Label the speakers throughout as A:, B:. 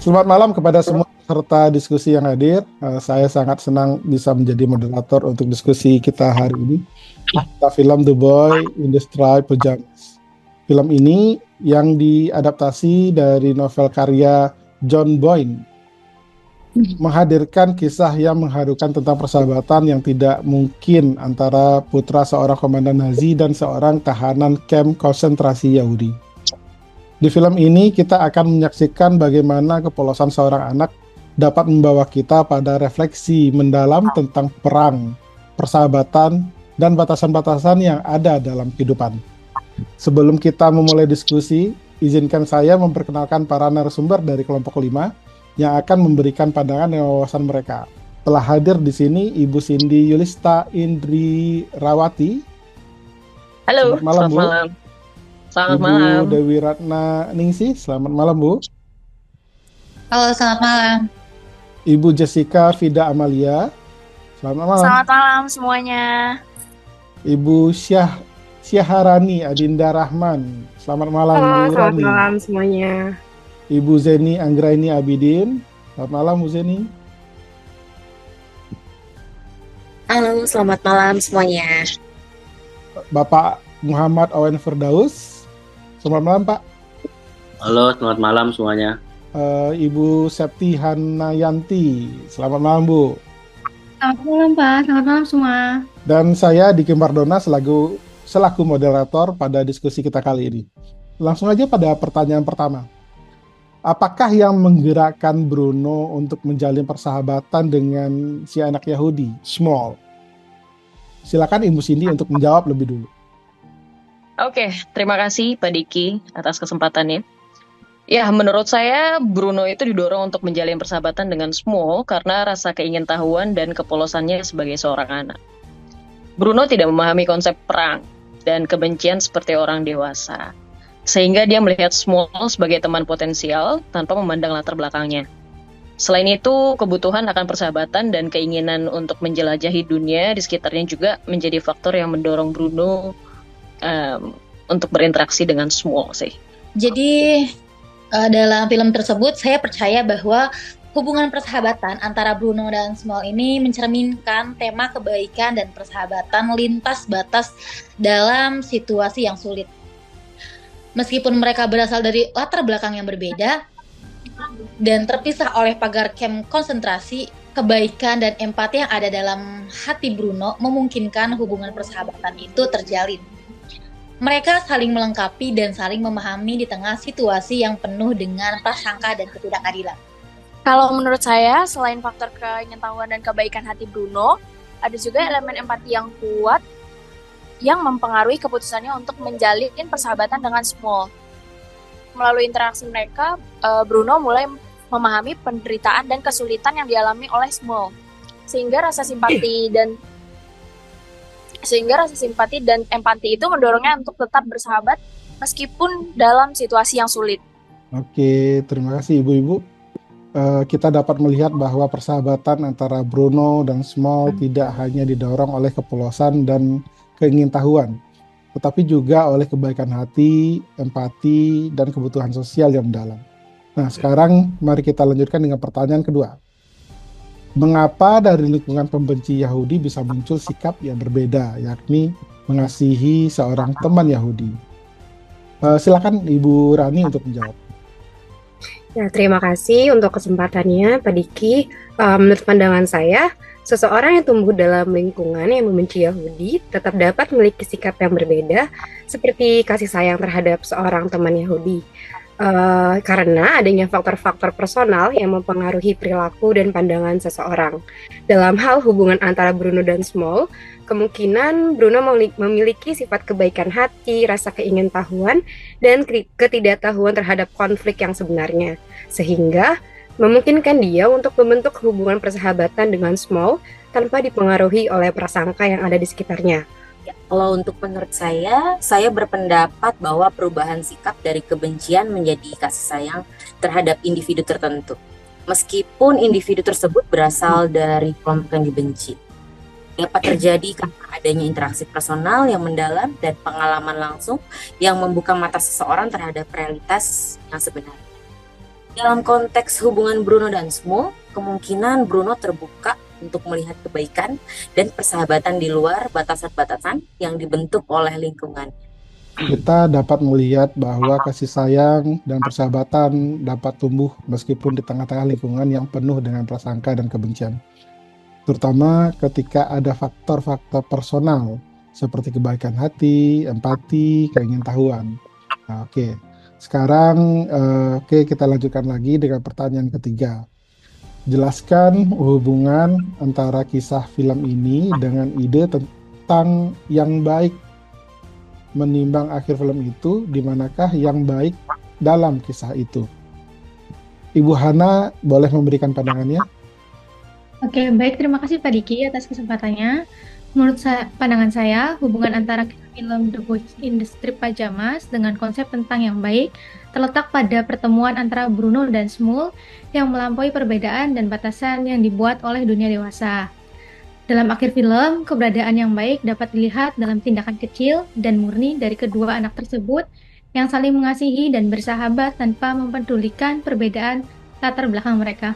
A: Selamat malam kepada semua peserta diskusi yang hadir. Saya sangat senang bisa menjadi moderator untuk diskusi kita hari ini. Kita film The Boy in the Striped Pajamas. Film ini yang diadaptasi dari novel karya John Boyne menghadirkan kisah yang mengharukan tentang persahabatan yang tidak mungkin antara putra seorang komandan Nazi dan seorang tahanan kamp konsentrasi Yahudi. Di film ini kita akan menyaksikan bagaimana kepolosan seorang anak dapat membawa kita pada refleksi mendalam tentang perang, persahabatan, dan batasan-batasan yang ada dalam kehidupan. Sebelum kita memulai diskusi, izinkan saya memperkenalkan para narasumber dari kelompok 5 yang akan memberikan pandangan dan wawasan mereka. Telah hadir di sini Ibu Cindy Yulista Indri Rawati.
B: Halo,
A: Selamat malam,
B: selamat
A: Bu.
B: malam. Selamat
A: Ibu
B: malam.
A: Dewi Ratna Ningsih, selamat malam, Bu.
C: Halo, selamat malam.
A: Ibu Jessica Vida Amalia, selamat malam.
D: Selamat malam semuanya.
A: Ibu Syaharani Adinda Rahman, selamat malam,
E: Halo,
A: Bu
E: selamat
A: Rani.
E: malam semuanya.
A: Ibu Zeni Anggraini Abidin, selamat malam, Bu Zeni.
C: Halo, selamat malam semuanya.
A: Bapak Muhammad Owen Firdaus, selamat malam, Pak.
F: Halo, selamat malam semuanya.
A: Ibu Septi Hanayanti, selamat malam, Bu.
D: Selamat malam Pak, selamat malam semua.
A: Dan saya Diki Mardona selaku moderator pada diskusi kita kali ini. Langsung aja pada pertanyaan pertama. Apakah yang menggerakkan Bruno untuk menjalin persahabatan dengan si anak Yahudi, Small? Silakan Ibu Cindy untuk menjawab lebih dulu.
B: Oke, terima kasih Pak Diki atas kesempatannya. Ya, menurut saya Bruno itu didorong untuk menjalin persahabatan dengan Small karena rasa keingintahuan dan kepolosannya sebagai seorang anak. Bruno tidak memahami konsep perang dan kebencian seperti orang dewasa, sehingga dia melihat Small sebagai teman potensial tanpa memandang latar belakangnya. Selain itu, kebutuhan akan persahabatan dan keinginan untuk menjelajahi dunia di sekitarnya juga menjadi faktor yang mendorong Bruno untuk berinteraksi dengan Small sih.
C: Jadi dalam film tersebut saya percaya bahwa hubungan persahabatan antara Bruno dan Small ini mencerminkan tema kebaikan dan persahabatan lintas batas dalam situasi yang sulit. Meskipun mereka berasal dari latar belakang yang berbeda dan terpisah oleh pagar kamp konsentrasi, kebaikan dan empati yang ada dalam hati Bruno memungkinkan hubungan persahabatan itu terjalin. Mereka saling melengkapi dan saling memahami di tengah situasi yang penuh dengan prasangka dan ketidakadilan.
D: Kalau menurut saya, selain faktor keingintahuan dan kebaikan hati Bruno, ada juga elemen empati yang kuat yang mempengaruhi keputusannya untuk menjalin persahabatan dengan Small. Melalui interaksi mereka, Bruno mulai memahami penderitaan dan kesulitan yang dialami oleh Small, sehingga rasa simpati dan empati itu mendorongnya untuk tetap bersahabat meskipun dalam situasi yang sulit.
A: Oke, terima kasih Ibu-Ibu. Kita dapat melihat bahwa persahabatan antara Bruno dan Small tidak hanya didorong oleh kepolosan dan keingintahuan, tetapi juga oleh kebaikan hati, empati, dan kebutuhan sosial yang mendalam. Nah, sekarang mari kita lanjutkan dengan pertanyaan kedua. Mengapa dari lingkungan pembenci Yahudi bisa muncul sikap yang berbeda, yakni mengasihi seorang teman Yahudi? Silakan Ibu Rani untuk menjawab.
E: Ya, terima kasih untuk kesempatannya, Pak Diki. Menurut pandangan saya, seseorang yang tumbuh dalam lingkungan yang membenci Yahudi tetap dapat memiliki sikap yang berbeda, seperti kasih sayang terhadap seorang teman Yahudi. Karena adanya faktor-faktor personal yang mempengaruhi perilaku dan pandangan seseorang. Dalam hal hubungan antara Bruno dan Small, kemungkinan Bruno memiliki sifat kebaikan hati, rasa keingintahuan, dan ketidaktahuan terhadap konflik yang sebenarnya, sehingga memungkinkan dia untuk membentuk hubungan persahabatan dengan Small tanpa dipengaruhi oleh prasangka yang ada di sekitarnya.
G: Ya, kalau untuk menurut saya berpendapat bahwa perubahan sikap dari kebencian menjadi kasih sayang terhadap individu tertentu, meskipun individu tersebut berasal dari kelompok yang dibenci. Dapat terjadi karena adanya interaksi personal yang mendalam dan pengalaman langsung yang membuka mata seseorang terhadap realitas yang sebenarnya. Dalam konteks hubungan Bruno dan Small, kemungkinan Bruno terbuka untuk melihat kebaikan dan persahabatan di luar batasan-batasan yang dibentuk oleh lingkungan.
A: Kita dapat melihat bahwa kasih sayang dan persahabatan dapat tumbuh meskipun di tengah-tengah lingkungan yang penuh dengan prasangka dan kebencian. Terutama ketika ada faktor-faktor personal seperti kebaikan hati, empati, keingintahuan. Nah, oke. Sekarang kita lanjutkan lagi dengan pertanyaan ketiga. Jelaskan hubungan antara kisah film ini dengan ide tentang yang baik menimbang akhir film itu, di manakah yang baik dalam kisah itu? Ibu Hana boleh memberikan pandangannya?
H: Oke, baik. Terima kasih Pak Diki atas kesempatannya. Menurut pandangan saya, hubungan antara film The Boys in the Striped Pajamas dengan konsep tentang yang baik terletak pada pertemuan antara Bruno dan Small yang melampaui perbedaan dan batasan yang dibuat oleh dunia dewasa. Dalam akhir film, keberadaan yang baik dapat dilihat dalam tindakan kecil dan murni dari kedua anak tersebut yang saling mengasihi dan bersahabat tanpa mempedulikan perbedaan latar belakang mereka.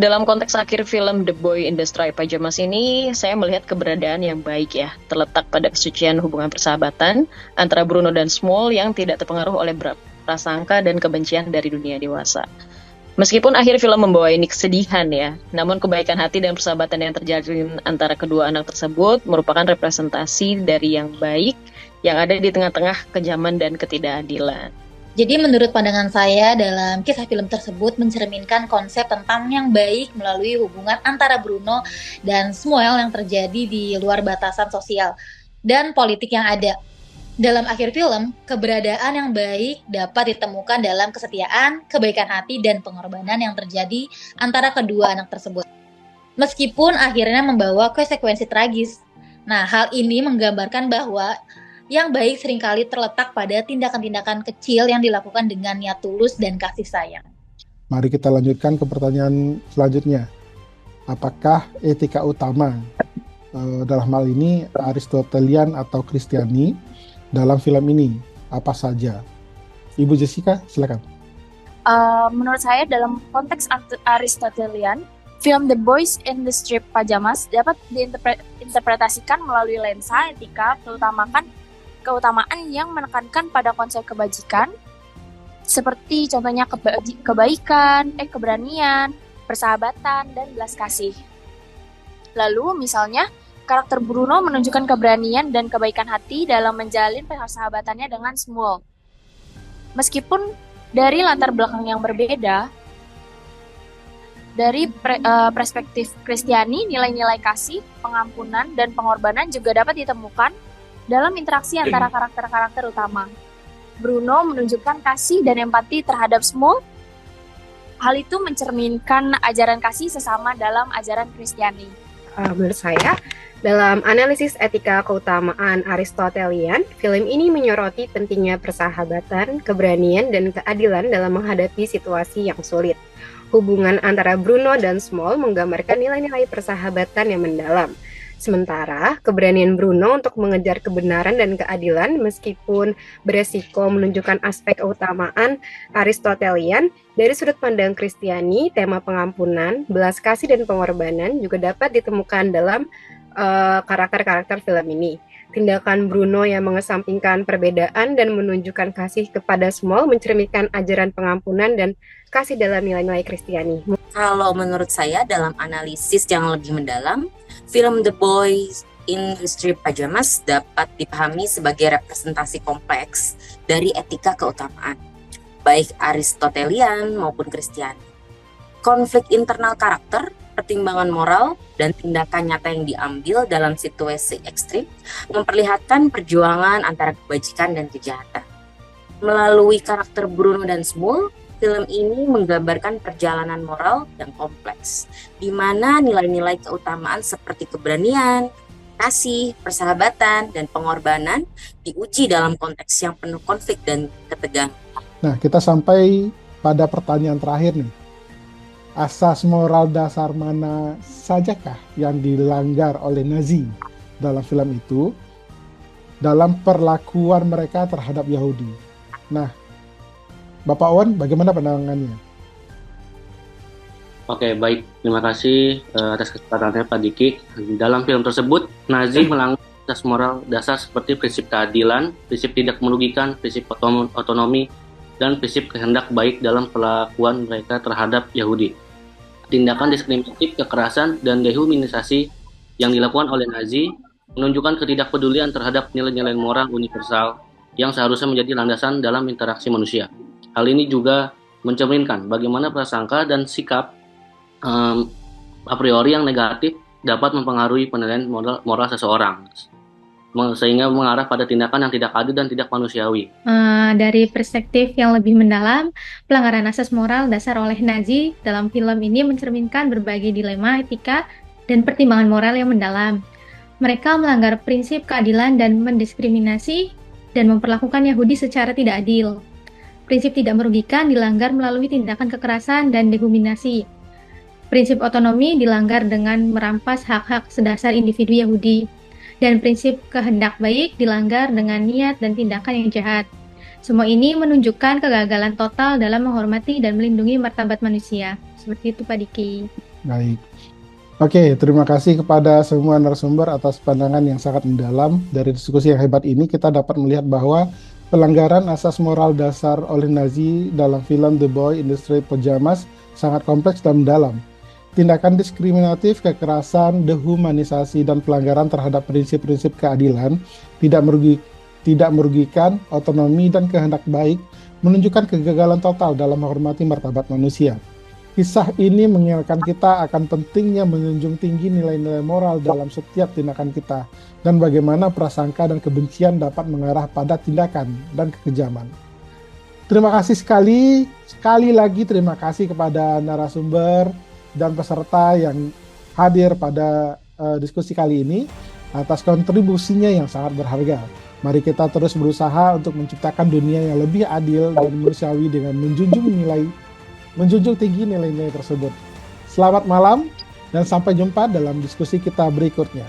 B: Dalam konteks akhir film The Boy in the Striped Pajamas ini, saya melihat keberadaan yang baik ya, terletak pada kesucian hubungan persahabatan antara Bruno dan Small yang tidak terpengaruh oleh prasangka dan kebencian dari dunia dewasa. Meskipun akhir film membawa ini kesedihan ya, namun kebaikan hati dan persahabatan yang terjalin antara kedua anak tersebut merupakan representasi dari yang baik yang ada di tengah-tengah kejaman dan ketidakadilan.
C: Jadi menurut pandangan saya dalam kisah film tersebut mencerminkan konsep tentang yang baik melalui hubungan antara Bruno dan Small yang terjadi di luar batasan sosial dan politik yang ada. Dalam akhir film, keberadaan yang baik dapat ditemukan dalam kesetiaan, kebaikan hati, dan pengorbanan yang terjadi antara kedua anak tersebut. Meskipun akhirnya membawa konsekuensi tragis. Nah, hal ini menggambarkan bahwa yang baik seringkali terletak pada tindakan-tindakan kecil yang dilakukan dengan niat tulus dan kasih sayang.
A: Mari kita lanjutkan ke pertanyaan selanjutnya. Apakah etika utama dalam hal ini Aristotelian atau Kristiani dalam film ini apa saja? Ibu Jessica, silakan.
D: Menurut saya dalam konteks Aristotelian, film The Boys in the Striped Pajamas dapat diinterpretasikan melalui lensa etika, keutamaan yang menekankan pada konsep kebajikan, seperti contohnya kebaikan, keberanian, persahabatan, dan belas kasih. Lalu misalnya karakter Bruno menunjukkan keberanian dan kebaikan hati dalam menjalin persahabatannya dengan Small. Meskipun dari latar belakang yang berbeda, dari perspektif Kristiani, nilai-nilai kasih, pengampunan, dan pengorbanan juga dapat ditemukan dalam interaksi antara karakter-karakter utama. Bruno menunjukkan kasih dan empati terhadap Small. Hal itu mencerminkan ajaran kasih sesama dalam ajaran Kristiani.
E: Menurut saya, dalam analisis etika keutamaan Aristotelian, film ini menyoroti pentingnya persahabatan, keberanian, dan keadilan dalam menghadapi situasi yang sulit. Hubungan antara Bruno dan Small menggambarkan nilai-nilai persahabatan yang mendalam. Sementara, keberanian Bruno untuk mengejar kebenaran dan keadilan meskipun beresiko menunjukkan aspek keutamaan Aristotelian, dari sudut pandang Kristiani, tema pengampunan, belas kasih, dan pengorbanan juga dapat ditemukan dalam karakter-karakter film ini. Tindakan Bruno yang mengesampingkan perbedaan dan menunjukkan kasih kepada Small mencerminkan ajaran pengampunan dan kasih dalam nilai-nilai Kristiani.
G: Kalau menurut saya dalam analisis yang lebih mendalam, film The Boys in the Striped Pajamas dapat dipahami sebagai representasi kompleks dari etika keutamaan, baik Aristotelian maupun Kristiani. Konflik internal karakter, pertimbangan moral, dan tindakan nyata yang diambil dalam situasi ekstrim memperlihatkan perjuangan antara kebajikan dan kejahatan. Melalui karakter Bruno dan Small, film ini menggambarkan perjalanan moral yang kompleks, di mana nilai-nilai keutamaan seperti keberanian, kasih, persahabatan, dan pengorbanan diuji dalam konteks yang penuh konflik dan ketegangan.
A: Nah, kita sampai pada pertanyaan terakhir nih. Asas moral dasar mana sajakah yang dilanggar oleh Nazi dalam film itu dalam perlakuan mereka terhadap Yahudi? Nah, Bapak Owen, bagaimana pandangannya?
F: Oke, baik. Terima kasih atas kesempatannya Pak Diki. Dalam film tersebut, Nazi melanggar asas moral dasar seperti prinsip keadilan, prinsip tidak merugikan, prinsip otonomi, dan prinsip kehendak baik dalam perlakuan mereka terhadap Yahudi. Tindakan diskriminatif, kekerasan, dan dehumanisasi yang dilakukan oleh Nazi menunjukkan ketidakpedulian terhadap nilai-nilai moral universal yang seharusnya menjadi landasan dalam interaksi manusia. Hal ini juga mencerminkan bagaimana prasangka dan sikap a priori yang negatif dapat mempengaruhi penilaian moral seseorang, sehingga mengarah pada tindakan yang tidak adil dan tidak manusiawi.
H: Dari perspektif yang lebih mendalam, pelanggaran asas moral dasar oleh Nazi dalam film ini mencerminkan berbagai dilema etika dan pertimbangan moral yang mendalam. Mereka melanggar prinsip keadilan dan mendiskriminasi dan memperlakukan Yahudi secara tidak adil. Prinsip tidak merugikan dilanggar melalui tindakan kekerasan dan dehumanisi. Prinsip otonomi dilanggar dengan merampas hak-hak sedasar individu Yahudi. Dan prinsip kehendak baik dilanggar dengan niat dan tindakan yang jahat. Semua ini menunjukkan kegagalan total dalam menghormati dan melindungi martabat manusia. Seperti itu Pak Diki.
A: Baik. Oke, terima kasih kepada semua narasumber atas pandangan yang sangat mendalam. Dari diskusi yang hebat ini kita dapat melihat bahwa pelanggaran asas moral dasar oleh Nazi dalam film The Boy in the Striped Pajamas sangat kompleks dan mendalam. Tindakan diskriminatif, kekerasan, dehumanisasi, dan pelanggaran terhadap prinsip-prinsip keadilan tidak merugikan, otonomi, dan kehendak baik menunjukkan kegagalan total dalam menghormati martabat manusia. Kisah ini mengingatkan kita akan pentingnya menjunjung tinggi nilai-nilai moral dalam setiap tindakan kita, dan bagaimana prasangka dan kebencian dapat mengarah pada tindakan dan kekejaman. Terima kasih sekali lagi terima kasih kepada narasumber dan peserta yang hadir pada diskusi kali ini atas kontribusinya yang sangat berharga. Mari kita terus berusaha untuk menciptakan dunia yang lebih adil dan manusiawi dengan menjunjung tinggi nilai-nilai tersebut. Selamat malam dan sampai jumpa dalam diskusi kita berikutnya.